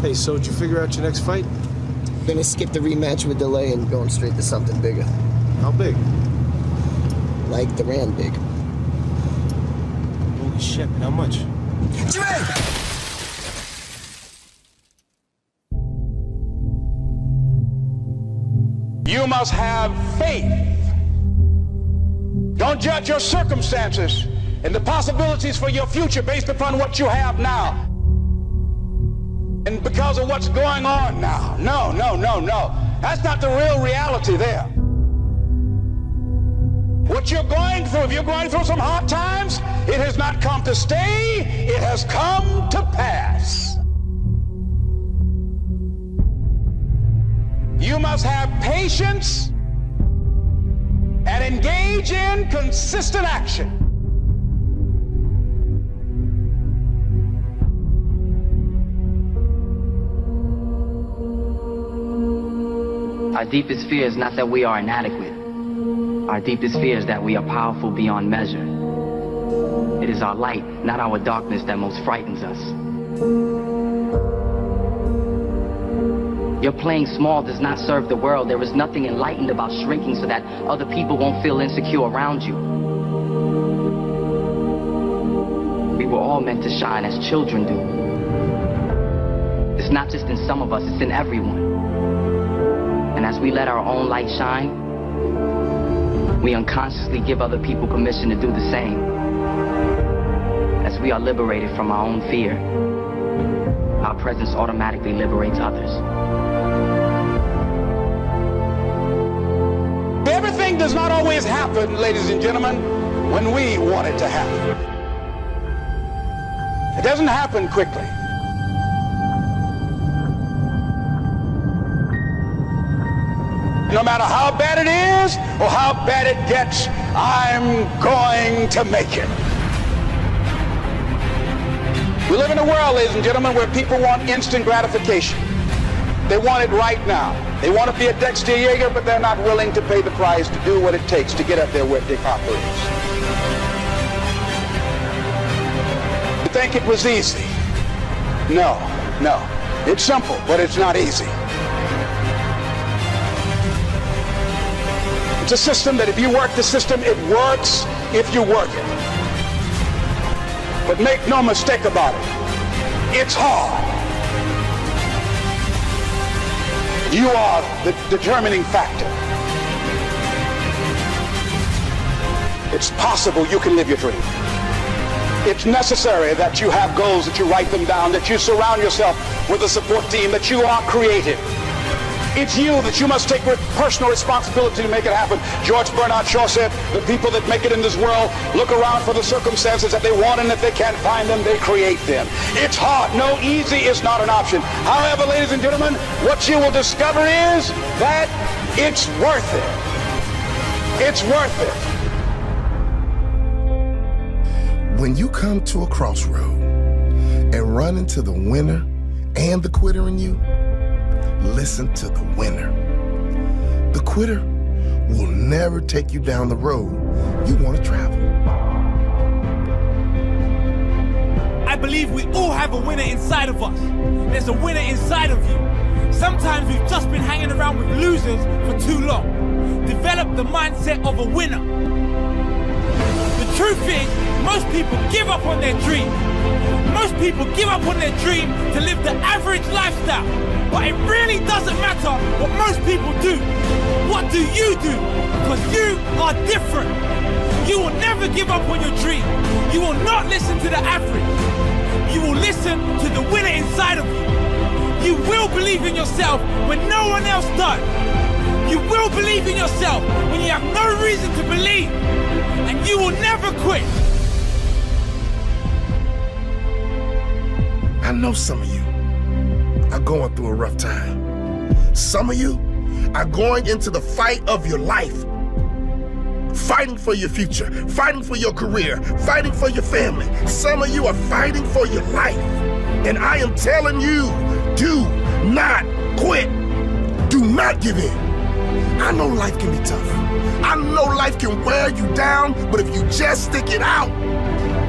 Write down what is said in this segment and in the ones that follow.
Hey, so did you figure out your next fight? Gonna skip the rematch with delay and going straight to something bigger. How big? Like the Rand big. Holy shit, how much? You must have faith. Don't judge your circumstances and the possibilities for your future based upon what you have now. And because of what's going on now. No. That's not the real reality there. What you're going through, if you're going through some hard times, it has not come to stay, it has come to pass. You must have patience and engage in consistent action. Our deepest fear is not that we are inadequate. Our deepest fear is that we are powerful beyond measure. It is our light, not our darkness, that most frightens us. Your playing small does not serve the world. There is nothing enlightened about shrinking so that other people won't feel insecure around you. We were all meant to shine as children do. It's not just in some of us, it's in everyone. And as we let our own light shine, we unconsciously give other people permission to do the same. As we are liberated from our own fear, our presence automatically liberates others. Everything does not always happen, ladies and gentlemen, when we want it to happen. It doesn't happen quickly. No matter how bad it is or how bad it gets, I'm going to make it. We live in a world, ladies and gentlemen, where people want instant gratification. They want it right now. They want to be a Dexter Yeager, but they're not willing to pay the price to do what it takes to get up there where Dick Harper is. You think it was easy? No. It's simple, but it's not easy. It's a system that if you work the system, it works if you work it. But make no mistake about it, it's hard. You are the determining factor. It's possible you can live your dream. It's necessary that you have goals, that you write them down, that you surround yourself with a support team, that you are creative. It's you that you must take personal responsibility to make it happen. George Bernard Shaw said, the people that make it in this world look around for the circumstances that they want, and if they can't find them, they create them. It's hard. No, easy is not an option. However, ladies and gentlemen, what you will discover is that it's worth it. It's worth it. When you come to a crossroad and run into the winner and the quitter in you, listen to the winner. The quitter will never take you down the road you want to travel. I believe we all have a winner inside of us. There's a winner inside of you. Sometimes we've just been hanging around with losers for too long. Develop the mindset of a winner. The truth is, most people give up on their dream. Most people give up on their dream to live the average lifestyle. But it really doesn't matter what most people do. What do you do? Because you are different. You will never give up on your dream. You will not listen to the average. You will listen to the winner inside of you. You will believe in yourself when no one else does. You will believe in yourself when you have no reason to believe. And you will never quit. I know some of you are going through a rough time. Some of you are going into the fight of your life. Fighting for your future, fighting for your career, fighting for your family. Some of you are fighting for your life. And I am telling you, do not quit. Do not give in. I know life can be tough. I know life can wear you down, but if you just stick it out,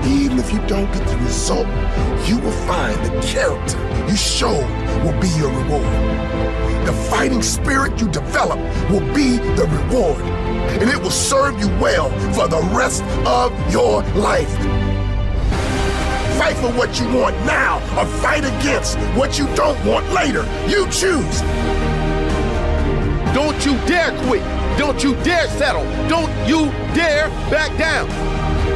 Even if you don't get the result, you will find the character you showed will be your reward. The fighting spirit you develop will be the reward, and it will serve you well for the rest of your life. Fight for what you want now, or fight against what you don't want later. You choose. Don't you dare quit. Don't you dare settle. Don't you dare back down.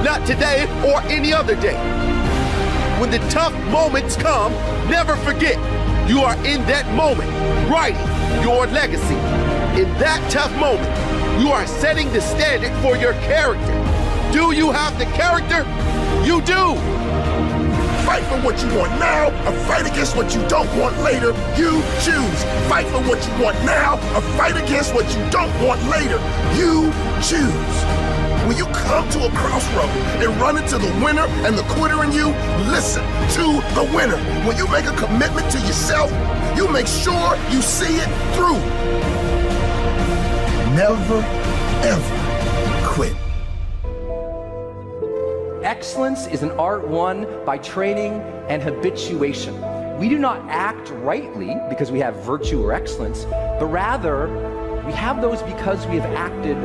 Not today or any other day. When the tough moments come, never forget you are in that moment writing your legacy. In that tough moment, you are setting the standard for your character. Do you have the character? You do. Fight for what you want now, or fight against what you don't want later. You choose. Fight for what you want now, or fight against what you don't want later. You choose. When you come to a crossroad and run into the winner and the quitter in you, listen to the winner. When you make a commitment to yourself, you make sure you see it through. Never, ever quit. Excellence is an art won by training and habituation. We do not act rightly because we have virtue or excellence, but rather we have those because we have acted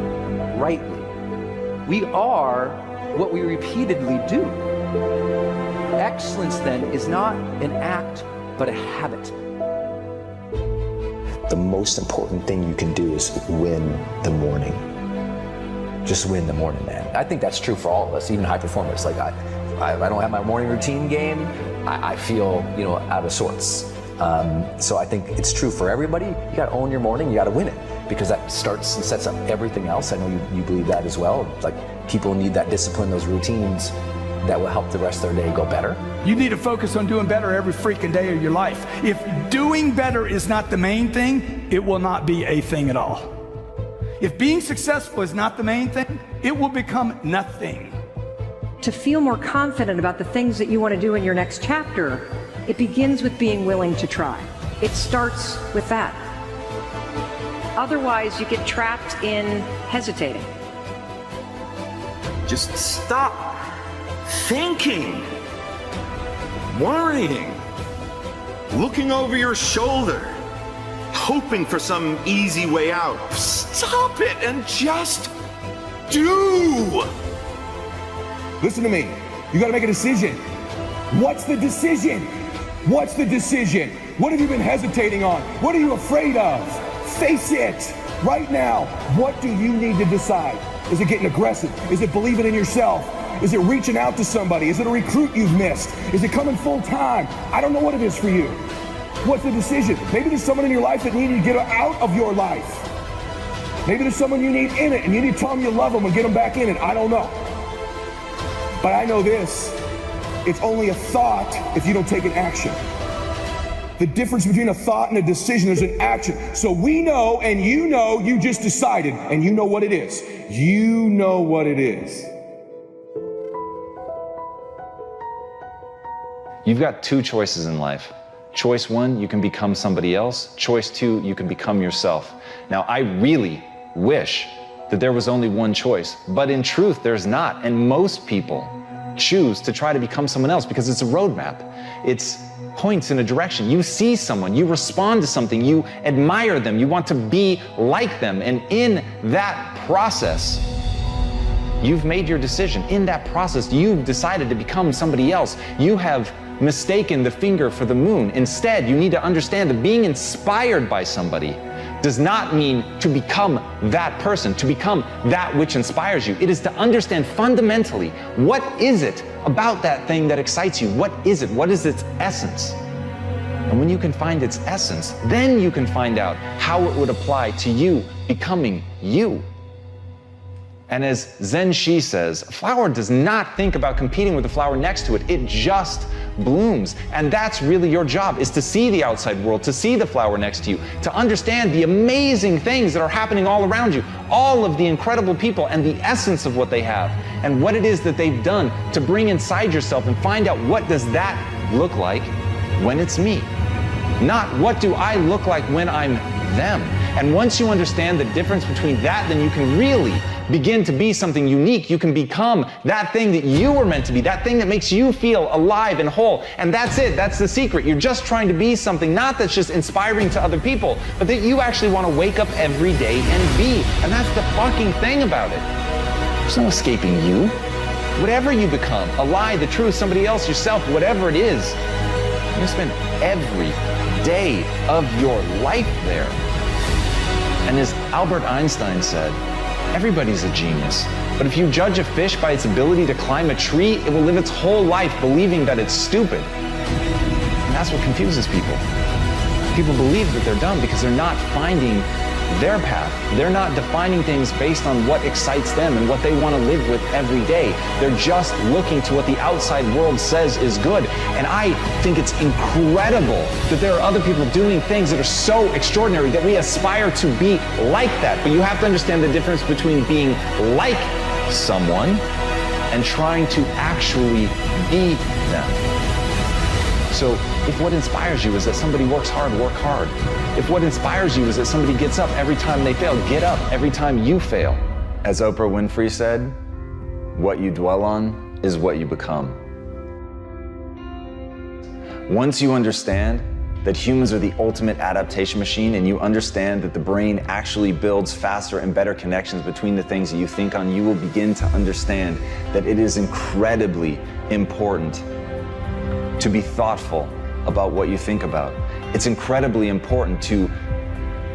rightly. We are what we repeatedly do. Excellence then is not an act, but a habit. The most important thing you can do is win the morning. Just win the morning, man. I think that's true for all of us, even high performers. Like I don't have my morning routine game, I feel, out of sorts. So I think it's true for everybody. You gotta own your morning, you gotta win it, because that starts and sets up everything else. I know you believe that as well. Like, people need that discipline, those routines that will help the rest of their day go better. You need to focus on doing better every freaking day of your life. If doing better is not the main thing, it will not be a thing at all. If being successful is not the main thing, it will become nothing. To feel more confident about the things that you want to do in your next chapter, it begins with being willing to try. It starts with that. Otherwise, you get trapped in hesitating. Just stop thinking, worrying, looking over your shoulder, hoping for some easy way out. Stop it and just do. Listen to me. You got to make a decision. What's the decision? What's the decision? What have you been hesitating on? What are you afraid of? Face it right now. What do you need to decide? Is it getting aggressive? Is it believing in yourself? Is it reaching out to somebody? Is it a recruit you've missed? Is it coming full time? I don't know what it is for you. What's the decision? Maybe there's someone in your life that needed to get out of your life. Maybe there's someone you need in it and you need to tell them you love them and get them back in it. I don't know. But I know this. It's only a thought if you don't take an action. The difference between a thought and a decision is an action. So we know, and you just decided, and you know what it is. You know what it is. You've got two choices in life. Choice one, you can become somebody else. Choice two, you can become yourself. Now, I really wish that there was only one choice, but in truth, there's not. And most people choose to try to become someone else because it's a roadmap. It's points in a direction. You see someone, you respond to something, you admire them, you want to be like them. And in that process, you've made your decision. In that process, you've decided to become somebody else. You have mistaken the finger for the moon. Instead, you need to understand that being inspired by somebody does not mean to become that person, to become that which inspires you. It is to understand fundamentally, what is it about that thing that excites you? What is it? What is its essence? And when you can find its essence, then you can find out how it would apply to you becoming you. And as Zen Shi says, a flower does not think about competing with the flower next to it. It just blooms. And that's really your job, is to see the outside world, to see the flower next to you, to understand the amazing things that are happening all around you, all of the incredible people and the essence of what they have, and what it is that they've done to bring inside yourself and find out what does that look like when it's me. Not what do I look like when I'm them. And once you understand the difference between that, then you can really begin to be something unique. You can become that thing that you were meant to be, that thing that makes you feel alive and whole. And that's it. That's the secret. You're just trying to be something, not that's just inspiring to other people, but that you actually want to wake up every day and be. And that's the fucking thing about it. There's no escaping you. Whatever you become, a lie, the truth, somebody else, yourself, whatever it is, you spend every day of your life there. And as Albert Einstein said, everybody's a genius. But if you judge a fish by its ability to climb a tree, it will live its whole life believing that it's stupid. And that's what confuses people. People believe that they're dumb because they're not finding their path. They're not defining things based on what excites them and what they want to live with every day. They're just looking to what the outside world says is good. And I think it's incredible that there are other people doing things that are so extraordinary that we aspire to be like that. But you have to understand the difference between being like someone and trying to actually be them. So if what inspires you is that somebody works hard, work hard. If what inspires you is that somebody gets up every time they fail, get up every time you fail. As Oprah Winfrey said, what you dwell on is what you become. Once you understand that humans are the ultimate adaptation machine and you understand that the brain actually builds faster and better connections between the things that you think on, you will begin to understand that it is incredibly important to be thoughtful about what you think about. It's incredibly important to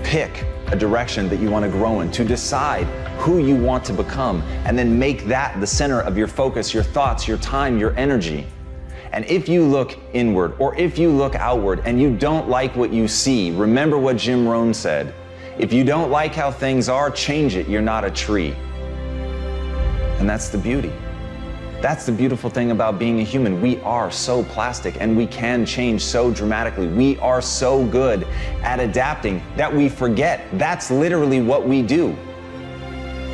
pick a direction that you want to grow in, to decide who you want to become, and then make that the center of your focus, your thoughts, your time, your energy. And if you look inward or if you look outward and you don't like what you see, remember what Jim Rohn said. If you don't like how things are, change it. You're not a tree. And that's the beauty. That's the beautiful thing about being a human. We are so plastic and we can change so dramatically. We are so good at adapting that we forget that's literally what we do.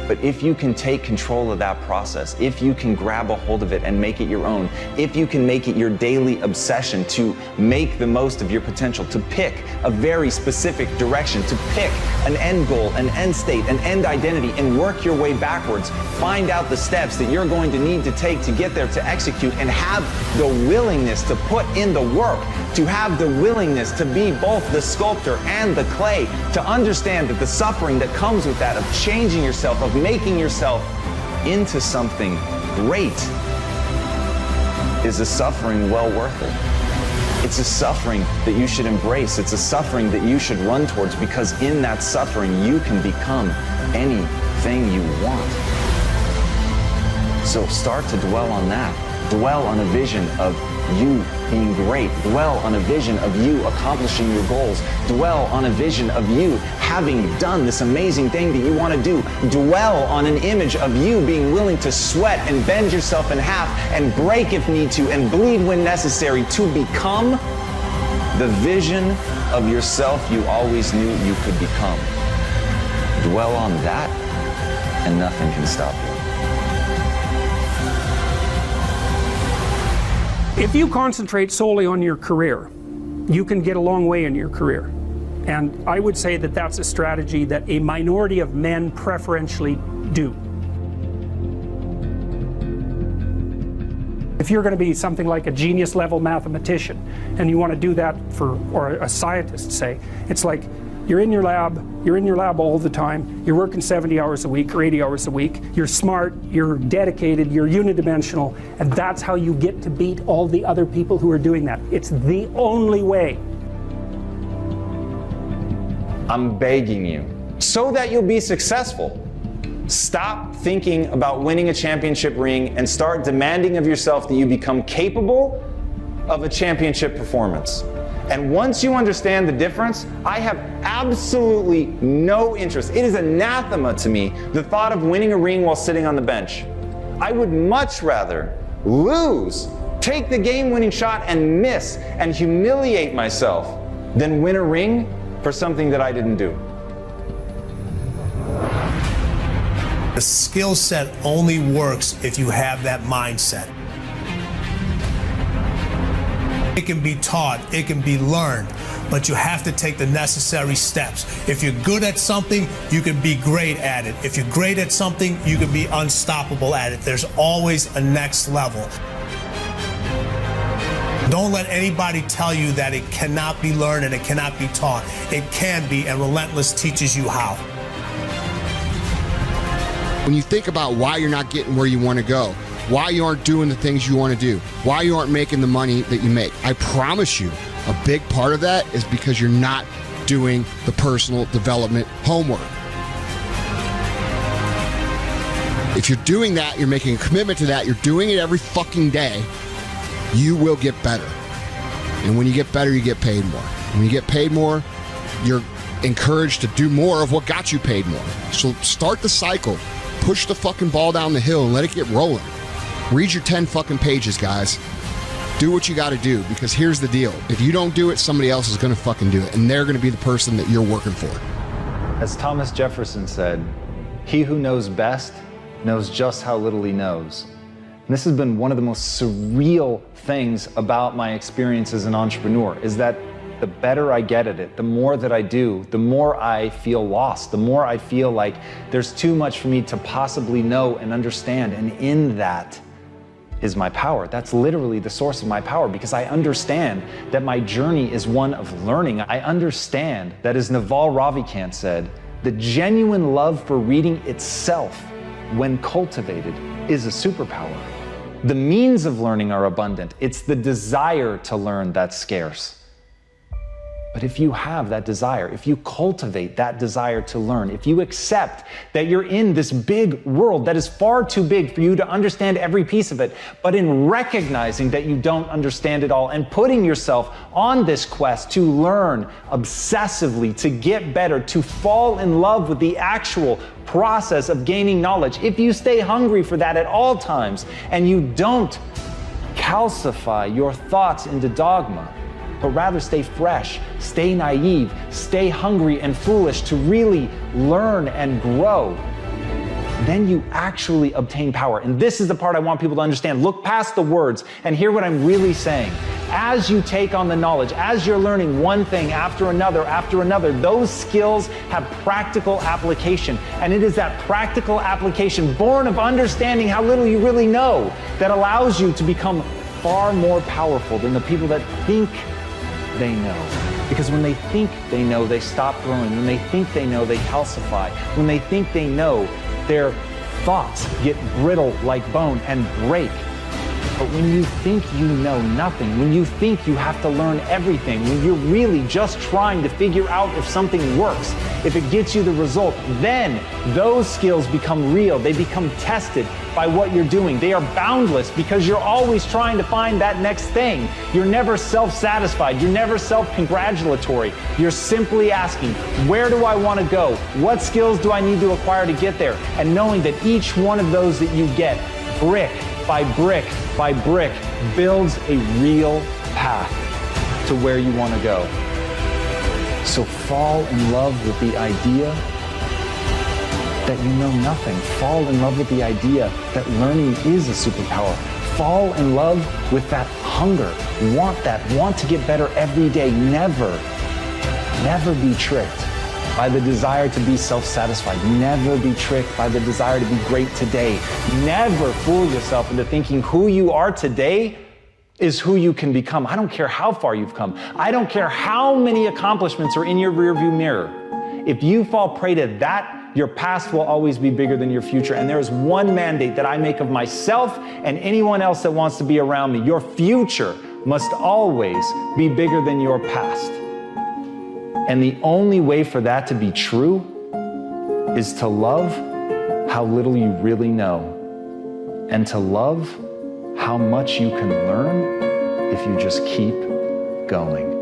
But if you can take control of that process, if you can grab a hold of it and make it your own, if you can make it your daily obsession to make the most of your potential, to pick a very specific direction, to pick an end goal, an end state, an end identity, and work your way backwards, find out the steps that you're going to need to take to get there, to execute, and have the willingness to put in the work, to have the willingness to be both the sculptor and the clay, to understand that the suffering that comes with that, of changing yourself, of making yourself into something great, is a suffering well worth it. It's a suffering that you should embrace. It's a suffering that you should run towards, because in that suffering you can become anything you want. So start to dwell on that. Dwell on a vision of you being great. Dwell on a vision of you accomplishing your goals. Dwell on a vision of you having done this amazing thing that you want to do. Dwell on an image of you being willing to sweat and bend yourself in half and break if need to and bleed when necessary to become the vision of yourself you always knew you could become. Dwell on that and nothing can stop you. If you concentrate solely on your career, you can get a long way in your career. And I would say that that's a strategy that a minority of men preferentially do. If you're going to be something like a genius level mathematician and you want to do that or a scientist, say, it's like you're in your lab all the time, you're working 70 hours a week or 80 hours a week, you're smart, you're dedicated, you're unidimensional, and that's how you get to beat all the other people who are doing that. It's the only way. I'm begging you, so that you'll be successful, stop thinking about winning a championship ring and start demanding of yourself that you become capable of a championship performance. And once you understand the difference, I have absolutely no interest. It is anathema to me, the thought of winning a ring while sitting on the bench. I would much rather lose, take the game-winning shot and miss and humiliate myself than win a ring for something that I didn't do. The skill set only works if you have that mindset. It can be taught, it can be learned. but you have to take the necessary steps. If you're good at something, you can be great at it. If you're great at something, you can be unstoppable at it. There's always a next level. Don't let anybody tell you that it cannot be learned and it cannot be taught. It can be, and Relentless teaches you how. When you think about why you're not getting where you want to go, why you aren't doing the things you want to do, why you aren't making the money that you make, I promise you a big part of that is because you're not doing the personal development homework. If you're doing that, you're making a commitment to that, you're doing it every fucking day, you will get better. And when you get better, you get paid more. When you get paid more, you're encouraged to do more of what got you paid more. So start the cycle. Push the fucking ball down the hill and let it get rolling. Read your 10 fucking pages, guys. Do what you got to do, because here's the deal. If you don't do it, somebody else is going to fucking do it, and they're going to be the person that you're working for. As Thomas Jefferson said, he who knows best knows just how little he knows. And this has been one of the most surreal things about my experience as an entrepreneur, is that the better I get at it, the more that I do, the more I feel lost, the more I feel like there's too much for me to possibly know and understand. And in that is my power. That's literally the source of my power, because I understand that my journey is one of learning. I understand that, as Naval Ravikant said, the genuine love for reading itself, when cultivated, is a superpower. The means of learning are abundant. It's the desire to learn that's scarce. But if you have that desire, if you cultivate that desire to learn, if you accept that you're in this big world that is far too big for you to understand every piece of it, but in recognizing that you don't understand it all and putting yourself on this quest to learn obsessively, to get better, to fall in love with the actual process of gaining knowledge, if you stay hungry for that at all times and you don't calcify your thoughts into dogma, but rather stay fresh, stay naive, stay hungry and foolish to really learn and grow, then you actually obtain power. And this is the part I want people to understand. Look past the words and hear what I'm really saying. As you take on the knowledge, as you're learning one thing after another, those skills have practical application. And it is that practical application, born of understanding how little you really know, that allows you to become far more powerful than the people that think they know. Because when they think they know, they stop growing. When they think they know, they calcify. When they think they know, their thoughts get brittle like bone and break. But when you think you know nothing, when you think you have to learn everything, when you're really just trying to figure out if something works, if it gets you the result, then those skills become real. They become tested by what you're doing. They are boundless because you're always trying to find that next thing. You're never self-satisfied. You're never self-congratulatory. You're simply asking, where do I want to go? What skills do I need to acquire to get there? And knowing that each one of those that you get, brick by brick by brick, builds a real path to where you want to go. So fall in love with the idea that you know nothing. Fall in love with the idea that learning is a superpower. Fall in love with that hunger. Want to get better every day. Never be tricked by the desire to be self-satisfied. Never be tricked by the desire to be great today. Never fool yourself into thinking who you are today is who you can become. I don't care how far you've come. I don't care how many accomplishments are in your rearview mirror. If you fall prey to that, your past will always be bigger than your future. And there is one mandate that I make of myself and anyone else that wants to be around me. Your future must always be bigger than your past. And the only way for that to be true is to love how little you really know, and to love how much you can learn if you just keep going.